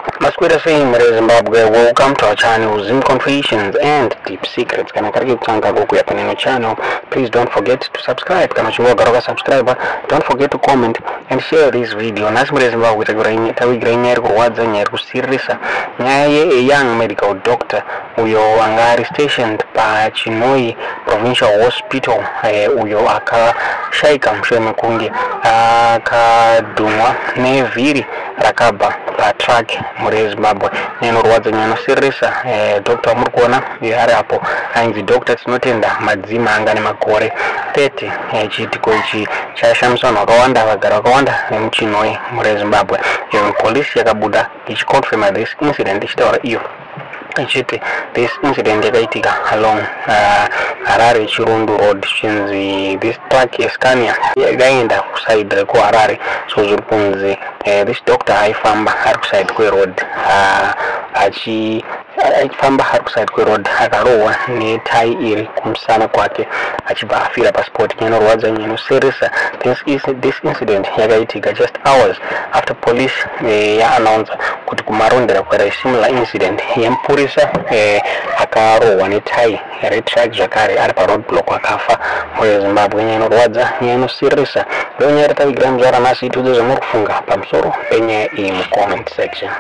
Masquerade saying Zimbabwe, welcome to our channel, Zim Confessions and Deep Secrets. Kana kariki kutanga goku ya paneno channel. Please don't forget to subscribe. Kana chungo garoka subscriber. Don't forget to comment and share this video. Nasi Zimbabwe tawigira nyeri kurwadza nyeri kusirisa. Nyaye young medical doctor uyo angari stationed pa Chinoi Provincial Hospital. Uyo akashaika mshoe mekungi akadumwa nevhiri rakabva patrack muri Zimbabwe nenorwadza nyano sirisa. Dr. Murkuona ari apo ainzi Dr. tinotenda madzima anga nemakore 30 chiitiko ichi chashamisa vanhu vakawanda vagara vakawanda vemuChinoi muri Zimbabwe. Polisi yakabuda ichiconfirma this incident ichitaura iyo ichiti this incident yakaitika along Harare Chirundu Road. Chinzi this truck Scania yakaenda kuside kuHarare, so zviri kunzi this doctor aifamba ari kuside kweroad achifamba ari kuside kweroad akarohwa netai iri kumusana kwake achibva afira pasport inorodza inoseresa. This incident yakaitika just hours after police yaannounce kuti kumarondera kwera similar incident yemupurisa akarohwa netai retrack zvakare ari paroadblock akafa muri Zimbabwe. Inorodza inoseresa. Ndonyari tavigira muzvara nhasi itudzo zvamuri kufunga pamusoro penyaya iyi mucomment section.